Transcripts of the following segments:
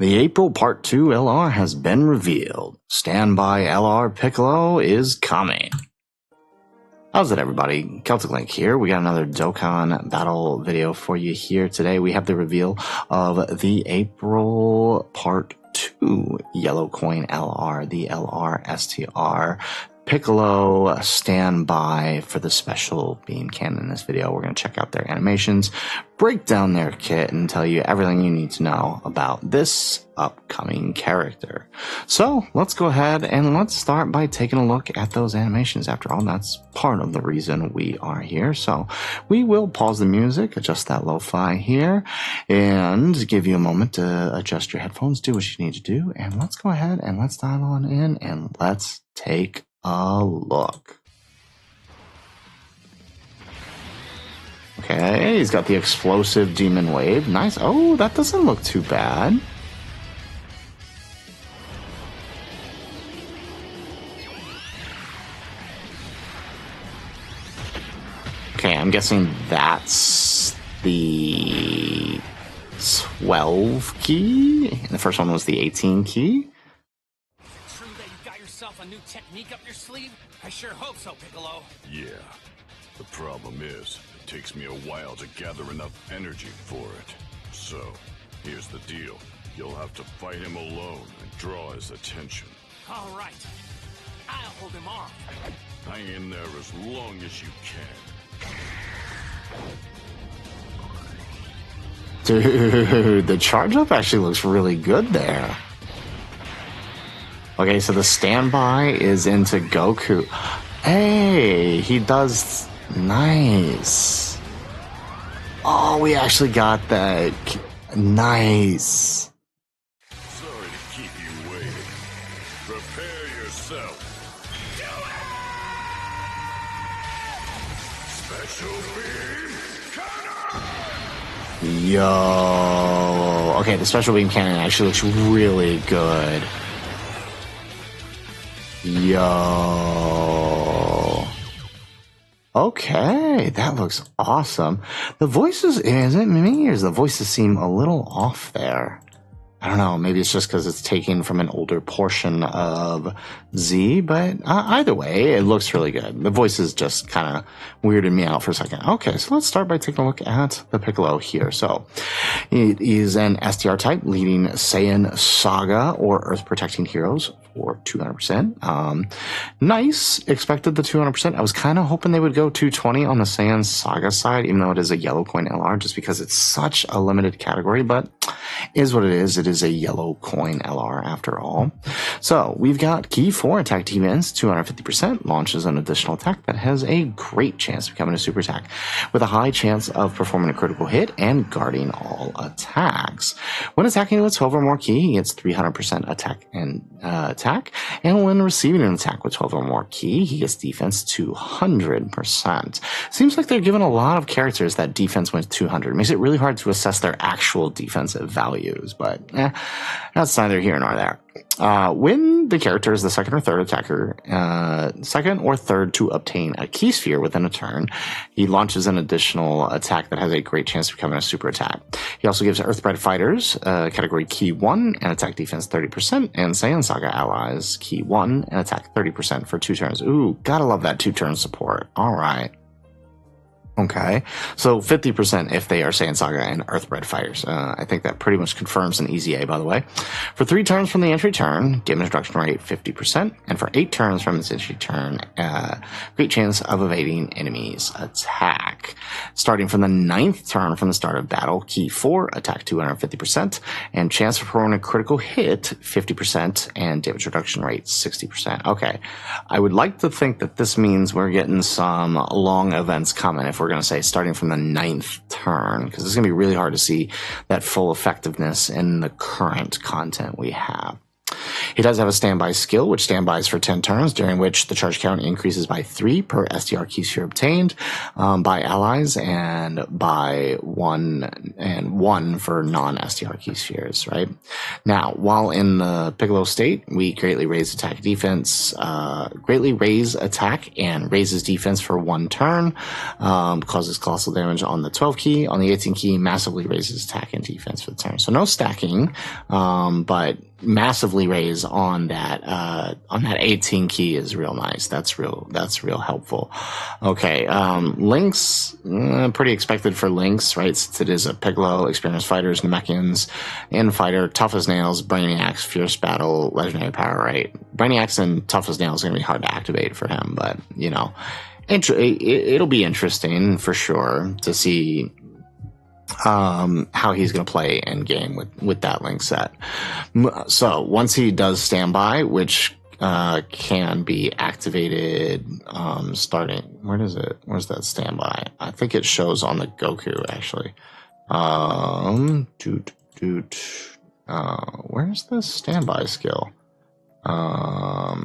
The April Part 2 LR has been revealed. Standby LR Piccolo is coming. How's it, everybody? Celtic Link here. We got another Dokkan Battle video for you here today. We have the reveal of the April Part 2 Yellow Coin LR, the LR STR Piccolo standby for the special beam cannon. In this video, we're going to check out their animations, break down their kit, and tell you everything you need to know about this upcoming character. So let's go ahead and let's start by taking a look at those animations. After all, that's part of the reason we are here. So we will pause the music, adjust that lo-fi here, and give you a moment to adjust your headphones, do what you need to do, and let's go ahead and let's dial on in and let's take a look. Okay, he's got the explosive demon wave. Nice. Oh, that doesn't look too bad. Okay, I'm guessing that's the 12 key. And the first one was the 18 key. A new technique up your sleeve? I sure hope so, Piccolo. Yeah. The problem is, it takes me a while to gather enough energy for it. So, here's the deal. You'll have to fight him alone and draw his attention. All right. I'll hold him off. Hang in there as long as you can. Dude, the charge up actually looks really good there. Okay, so the standby is into Goku. Hey, he does nice. Oh, we actually got that. Nice. Sorry to keep you waiting. Prepare yourself. Do it! Special beam cannon! Yo. Okay, the special beam cannon actually looks really good. Yo. Okay, that looks awesome. The voices, is it me, or does the voices seem a little off there? I don't know, maybe it's just because it's taken from an older portion of Z, but either way, it looks really good. The voices just kind of weirded me out for a second. Okay, so let's start by taking a look at the Piccolo here. So, it is an STR type leading Saiyan Saga or Earth Protecting Heroes for 200%. Nice, expected the 200%. I was kind of hoping they would go 220 on the Saiyan Saga side, even though it is a yellow coin LR, just because it's such a limited category, but is what it is. It is a yellow coin LR after all. So we've got key 4 attack defense, 250%, launches an additional attack that has a great chance of becoming a super attack with a high chance of performing a critical hit and guarding all attacks. When attacking with 12 or more key, he gets 300% attack and and when receiving an attack with 12 or more key, he gets defense 200%. Seems like they're giving a lot of characters that defense went 200. It makes it really hard to assess their actual defensive values, but that's neither here nor there. When the character is the second or third attacker, second or third to obtain a key sphere within a turn, he launches an additional attack that has a great chance of becoming a super attack. He also gives Earthbred Fighters category key 1 and attack defense 30%, and Saiyan Saga allies key 1 and attack 30% for 2 turns. Ooh, gotta love that 2-turn support. All right. Okay, so 50% if they are Saiyan Saga and Earthbred Fighters. I think that pretty much confirms an easy A, by the way. For 3 turns from the entry turn, damage reduction rate 50%, and for 8 turns from its entry turn, great chance of evading enemies' attack. Starting from the 9th turn from the start of battle, key 4, attack 250%, and chance for performing a critical hit 50%, and damage reduction rate 60%. Okay, I would like to think that this means we're getting some long events coming if we're going to say starting from the 9th turn, because it's going to be really hard to see that full effectiveness in the current content we have. He does have a standby skill, which standbys for 10 turns, during which the charge count increases by 3 per STR key sphere obtained by allies, and by 1 for non-STR key spheres, right? Now, while in the Piccolo state, we greatly raise attack and raises defense for 1 turn, causes colossal damage on the 12 key. On the 18 key, massively raises attack and defense for the turn. So no stacking, but massively raise on that 18 key is real nice. That's real helpful. Okay, Lynx, pretty expected for Lynx, right? Since it is a Piccolo, experienced fighters, Namekians, Infighter, tough as nails, Brainiacs, fierce battle, legendary power, right? Brainiacs and tough as nails are going to be hard to activate for him, but it'll be interesting for sure to see how he's going to play in game with that Link set. So once he does standby, which can be activated starting, where's that standby? I think it shows on the Goku actually. Where's the standby skill?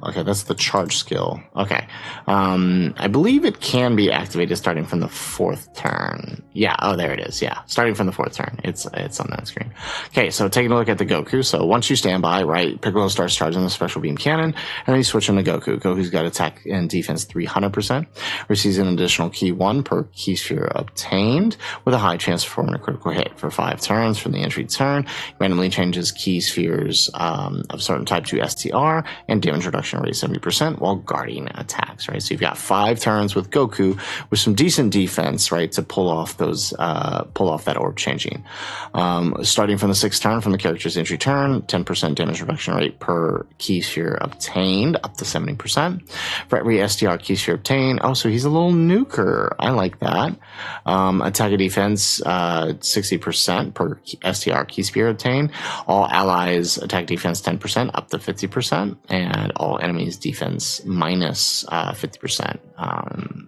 Okay, that's the charge skill. Okay. I believe it can be activated starting from the 4th turn. Yeah, oh, there it is. Yeah, starting from the 4th turn. It's on that screen. Okay, so taking a look at the Goku. So once you stand by, right, Piccolo starts charging the special beam cannon, and then you switch on to Goku. Goku's got attack and defense 300%, receives an additional key 1 per key sphere obtained, with a high chance of performing a critical hit for 5 turns from the entry turn. Randomly changes key spheres of certain type to STR, and damage reduction rate 70% while guarding attacks, right? So you've got 5 turns with Goku with some decent defense, right, to pull off that orb changing. Starting from the 6th turn, from the character's entry turn, 10% damage reduction rate per key sphere obtained, up to 70%. For every STR key sphere obtained, oh, so he's a little nuker. I like that. Attack and defense, 60% per STR key sphere obtained. All allies attack defense 10%, up to 50%. And all enemies defense minus 50%.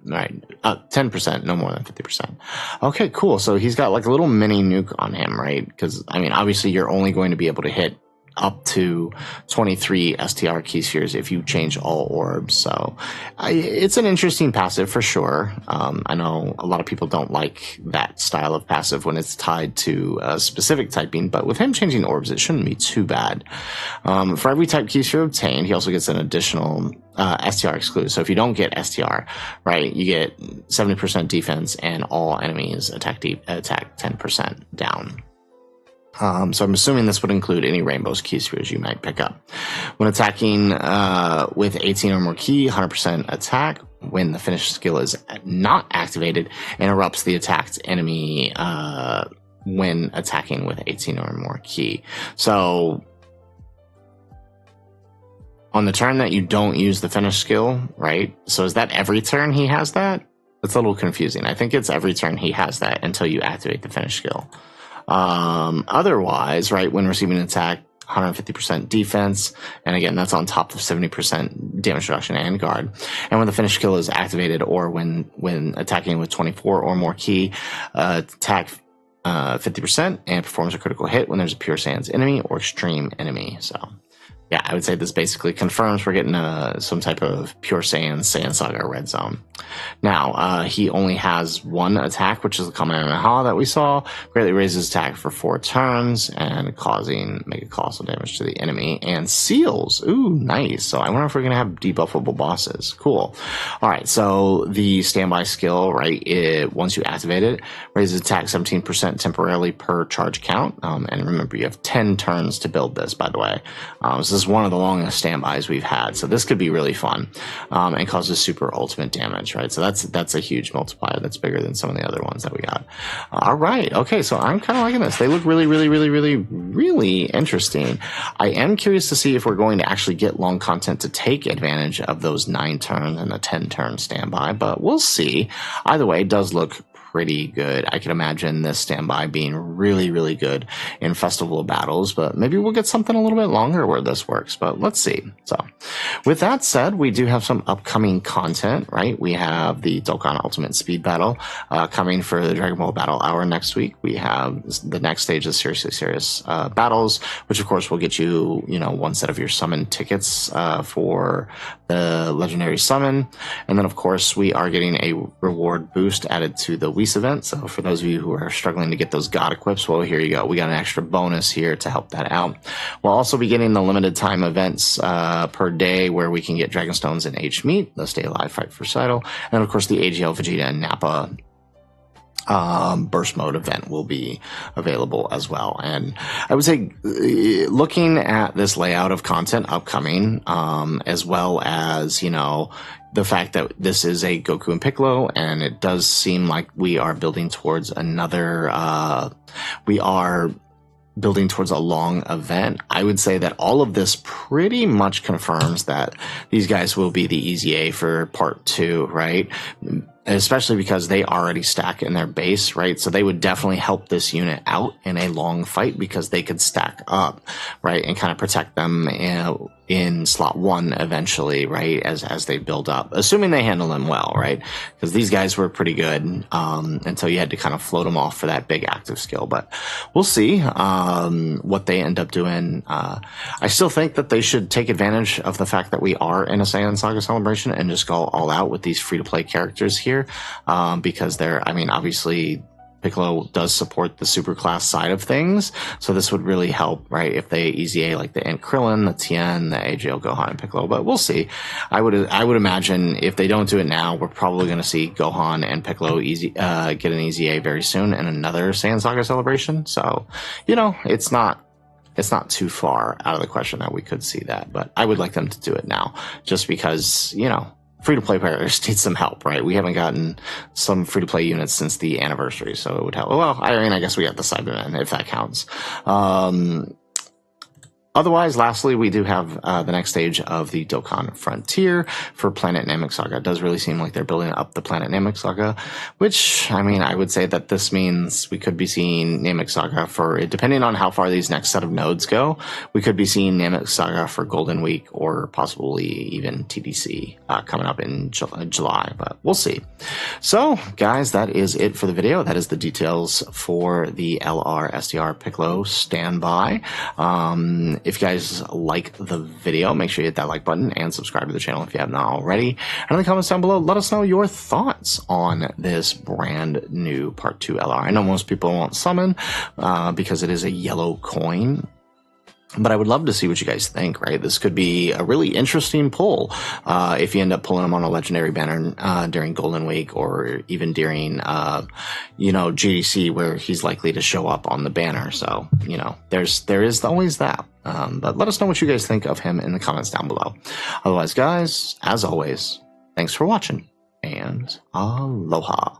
Right, 10%, no more than 50%. Okay, cool. So he's got like a little mini nuke on him, right? Because I mean, obviously, you're only going to be able to hit up to 23 STR key spheres if you change all orbs. So it's an interesting passive for sure. I know a lot of people don't like that style of passive when it's tied to a specific typing, but with him changing orbs, it shouldn't be too bad. For every type key sphere obtained, he also gets an additional STR exclude. So if you don't get STR, right, you get 70% defense and all enemies attack 10% down. So I'm assuming this would include any Rainbow's key spheres you might pick up. When attacking with 18 or more key, 100% attack. When the finished skill is not activated, interrupts the attacked enemy when attacking with 18 or more key. So on the turn that you don't use the finished skill, right? So is that every turn he has that? It's a little confusing. I think it's every turn he has that until you activate the finished skill. Otherwise, right, when receiving an attack, 150% defense, and again, that's on top of 70% damage reduction and guard. And when the finished skill is activated, or when attacking with 24 or more key, attack 50% and performs a critical hit when there's a Pure Saiyans enemy or extreme enemy. So yeah, I would say this basically confirms we're getting some type of Pure Saiyan Saga red zone. Now, he only has 1 attack, which is the Kamehameha that we saw. Greatly raises attack for 4 turns and causing mega colossal damage to the enemy. And seals. Ooh, nice. So I wonder if we're going to have debuffable bosses. Cool. All right, so the standby skill, right, once you activate it, raises attack 17% temporarily per charge count. And remember, you have 10 turns to build this, by the way. This is one of the longest standbys we've had, so this could be really fun, and causes super ultimate damage, right? So that's a huge multiplier. That's bigger than some of the other ones that we got. All right, okay, so I'm kind of liking this. They look really, really, really, really, really interesting. I am curious to see if we're going to actually get long content to take advantage of those 9 turns and the 10 turn standby, but we'll see. Either way, it does look pretty good. I can imagine this standby being really, really good in festival battles, but maybe we'll get something a little bit longer where this works, but let's see. So with that said, we do have some upcoming content, right? We have the Dokkan Ultimate Speed Battle coming for the Dragon Ball Battle Hour next week. We have the next stage of Seriously Serious battles, which of course will get you, one set of your summon tickets for the legendary summon. And then of course we are getting a reward boost added to the Whis event. So for those of you who are struggling to get those God equips, well, here you go. We got an extra bonus here to help that out. We'll also be getting the limited time events per day where we can get Dragonstones and H Meat, the Stay Alive Fight for Seidel, and then of course the AGL Vegeta and Nappa burst mode event will be available as well. And I would say looking at this layout of content upcoming, as well as, the fact that this is a Goku and Piccolo, and it does seem like we are building towards building towards a long event. I would say that all of this pretty much confirms that these guys will be the Easy A for part 2, right? Especially because they already stack in their base, right? So they would definitely help this unit out in a long fight because they could stack up, right? And kind of protect them in slot 1 eventually, right? As they build up, assuming they handle them well, right? Because these guys were pretty good until you had to kind of float them off for that big active skill. But we'll see what they end up doing. I still think that they should take advantage of the fact that we are in a Saiyan Saga celebration and just go all out with these free-to-play characters here. Because obviously Piccolo does support the superclass side of things, so this would really help, right? If they Easy A like the Ant Krillin, the Tien, the AGL Gohan, and Piccolo, but we'll see. I would imagine if they don't do it now, we're probably going to see Gohan and Piccolo get an Easy A very soon in another Saiyan Saga celebration. So, it's not too far out of the question that we could see that, but I would like them to do it now, just because, free-to-play players need some help, right? We haven't gotten some free-to-play units since the anniversary, so it would help. Well, I guess we got the Cybermen, if that counts. Otherwise, lastly, we do have the next stage of the Dokkan Frontier for Planet Namek Saga. It does really seem like they're building up the Planet Namek Saga, which, I would say that this means we could be seeing Namek Saga depending on how far these next set of nodes go, we could be seeing Namek Saga for Golden Week or possibly even TDC coming up in July, but we'll see. So, guys, that is it for the video. That is the details for the LR STR Piccolo standby. If you guys like the video, make sure you hit that like button and subscribe to the channel if you have not already. And in the comments down below, let us know your thoughts on this brand new Part 2 LR. I know most people won't summon because it is a yellow coin. But I would love to see what you guys think, right? This could be a really interesting pull if you end up pulling him on a legendary banner during Golden Week or even during, GDC where he's likely to show up on the banner. So, there is always that. But let us know what you guys think of him in the comments down below. Otherwise, guys, as always, thanks for watching and aloha.